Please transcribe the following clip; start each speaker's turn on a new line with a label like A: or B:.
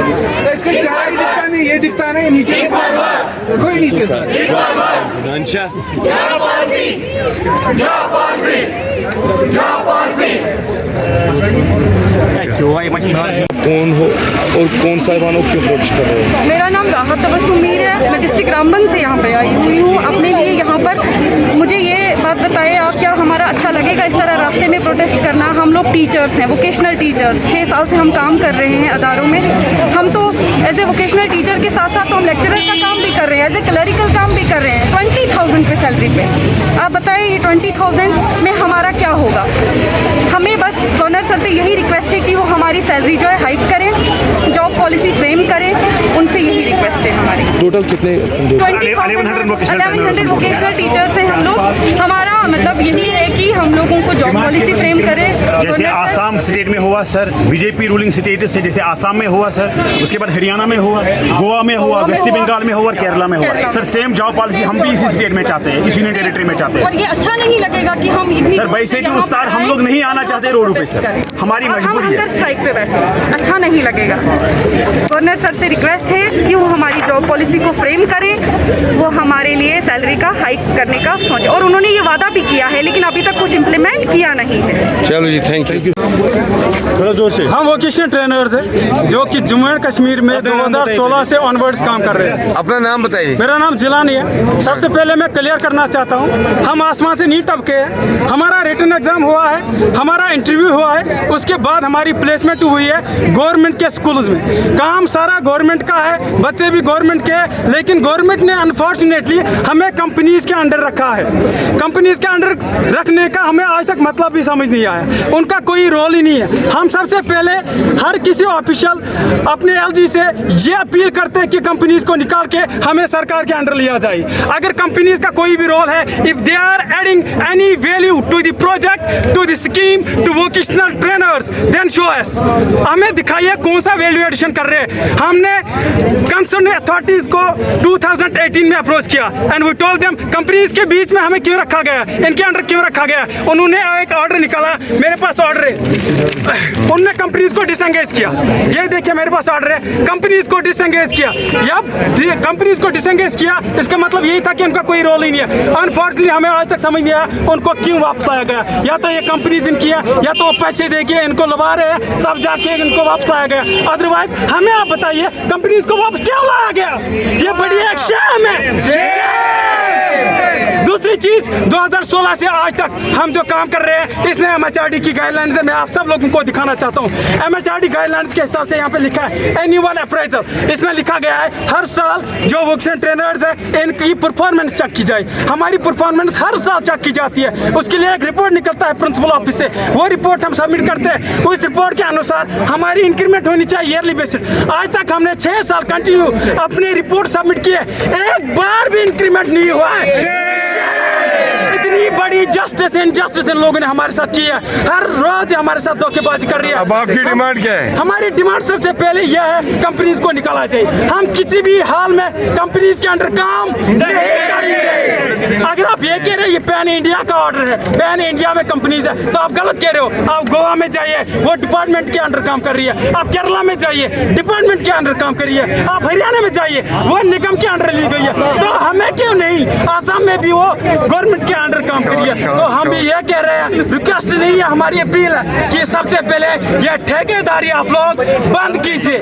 A: तो इसका चेहरा ही दिखता नहीं, ये दिखता नहीं, नीचे कोई नीचे सर।
B: कौन हो और कौन साहिबान हो, क्यों प्रोटेस्ट कर रहे हो?
C: मेरा नाम राहत तबस्सुम मीर है। मैं डिस्ट्रिक्ट रामबन से यहाँ पे आई हुई हूँ अपने लिए यहाँ पर। मुझे ये बात बताइए आप, क्या हमारा अच्छा लगेगा इस तरह रास्ते में प्रोटेस्ट करना? हम लोग टीचर्स हैं, वोकेशनल टीचर्स, 6 साल से हम काम कर रहे हैं अदारों में। हम तो एज ए वोकेशनल टीचर के साथ साथ तो हम लेक्चरर का काम भी कर रहे हैं, एज ए क्लरिकल काम भी कर रहे हैं 20,000 पे सैलरी पे। आप बताइए ये 20,000 में हमारा क्या होगा? हमें बस गवर्नर सर से यही रिक्वेस्ट है कि वो हमारी सैलरी जो है हाइक करें, जॉब पॉलिसी फ्रेम करें, उनसे यही रिक्वेस्ट है हमारी।
B: टोटल कितने?
C: 1100 वोकेशनल टीचर्स हैं हम लोग। हमारा मतलब यही है कि हम लोगों को जॉब पॉलिसी फ्रेम करें।
D: जैसे आसाम स्टेट में हुआ सर, बीजेपी रूलिंग स्टेट से, जैसे आसाम में हुआ सर, उसके बाद हरियाणा में हुआ, गोवा में हुआ, वेस्ट बंगाल में हुआ और केरला में हुआ। सर सेम जॉब पॉलिसी हम भी इसी स्टेट में चाहते हैं, इस यूनियन टेरिटरी में चाहते हैं।
C: और ये अच्छा नहीं लगेगा कि हम
D: सर वैसे भी उस्ताद हम लोग नहीं आना चाहते रोड पे सर, हमारी मजबूरी है।
C: स्ट्राइक पे बैठे, अच्छा नहीं लगेगा। गवर्नर सर से रिक्वेस्ट है कि वो हमारी जॉब पॉलिसी को फ्रेम करें, वो हमारे लिए सैलरी का हाइक करने का सोचे। और उन्होंने ये वादा भी किया है लेकिन अभी तक कुछ इम्प्लीमेंट किया नहीं है।
B: चलो जी, थैंक यू।
D: थोड़ा जोर से।
E: हम वोकेशनल ट्रेनर्स हैं जो कि जम्मू एंड कश्मीर में 2016 से ऑनवर्ड्स काम कर रहे हैं।
B: अपना नाम बताइए।
E: मेरा नाम जिलानी है। सबसे पहले मैं क्लियर करना चाहता हूँ, हम आसमान से नहीं टपके हैं। हमारा रिटन एग्जाम हुआ है, हमारा इंटरव्यू हुआ है, उसके बाद हमारी प्लेसमेंट हुई है गवर्नमेंट के स्कूल्स में। काम सारा गवर्नमेंट का है, बच्चे भी गवर्नमेंट के हैं, लेकिन गवर्नमेंट ने अनफॉर्चुनेटली हमें कंपनीज के अंडर रखा है। कंपनीज के अंडर रखने का हमें आज तक मतलब भी समझ नहीं आया, उनका कोई रोल ही नहीं है। हम सबसे पहले हर किसी ऑफिशियल अपने एलजी से ये अपील करते हैं कि कंपनीज को निकाल के हमें सरकार के अंडर लिया जाए। अगर कंपनीज का कोई भी रोल है, if they are adding any value to the project, to the scheme, to vocational trainers, then show us. हमें दिखाइए कौन सा वैल्यू एडिशन कर रहे हैं। हमने कंसर्न अथॉरिटीज को 2018 में अप्रोच किया and we told them companies के बीच में हमें क्यों रखा गया, इनके अंडर क्यों रखा गया। उन्होंने एक ऑर्डर निकाला, मेरे पास ऑर्डर है, उनने कंपनीज को डिसएंगेज किया। ये देखिए मेरे पास ऑर्डर है, कंपनीज को डिसएंगेज किया। जब कंपनीज को डिसएंगेज किया इसका मतलब यही था कि उनका कोई रोल ही नहीं है। अनफॉर्चुनेटली हमें आज तक समझ नहीं आया उनको क्यों वापस लाया गया। या तो ये कंपनीज इनकी है, या तो पैसे देके इनको लगा रहे हैं तब जाके इनको वापस लाया गया। अदरवाइज हमें आप बताइए कंपनीज को वापस क्यों लाया गया? ये बड़ी एक शर्म है। दूसरी चीज, 2016 से आज तक हम जो काम कर रहे हैं इसमें MHRD की गाइडलाइंस है। मैं आप सब लोगों को दिखाना चाहता हूँ। MHRD गाइडलाइंस के हिसाब से यहाँ पे लिखा है एनुअल अप्रेजल। इसमें लिखा गया है हर साल जो वोकेशनल ट्रेनर्स है इनकी परफॉर्मेंस चेक की जाए। हमारी परफॉर्मेंस हर साल चेक की जाती है, उसके लिए एक रिपोर्ट निकलता है प्रिंसिपल ऑफिस से, वो रिपोर्ट हम सबमिट करते हैं। उस रिपोर्ट के अनुसार हमारी इंक्रीमेंट होनी चाहिए ईयरली बेसिस। आज तक हमने 6 साल कंटिन्यू अपनी रिपोर्ट सबमिट की है, एक बार भी इंक्रीमेंट नहीं हुआ है। इतनी बड़ी जस्टिस इनजस्टिस इन लोगों ने हमारे साथ की है, हर रोज हमारे साथ धोखेबाजी कर रही है।
B: अब आपकी डिमांड क्या है?
E: हमारी डिमांड सबसे पहले यह है कंपनीज को निकाला चाहिए। हम किसी भी हाल में कंपनीज के अंडर काम नहीं करेंगे। अगर आप ये कह रहे हैं ये पैन इंडिया का ऑर्डर है, पैन इंडिया में कंपनीज है, तो आप गलत कह रहे हो। आप गोवा में जाइए, वो डिपार्टमेंट के अंडर काम कर रही है। आप केरला में जाइए, डिपार्टमेंट के अंडर काम कर रही है। आप हरियाणा में जाइए, वो निगम के अंडर ली गई है। तो हमें क्यों नहीं? आसाम में भी वो गवर्नमेंट के अंडर काम करिए। तो हम भी ये कह रहे हैं, रिक्वेस्ट नहीं है, हमारी अपील है कि सबसे पहले ये ठेकेदारी आप लोग बंद कीजिए।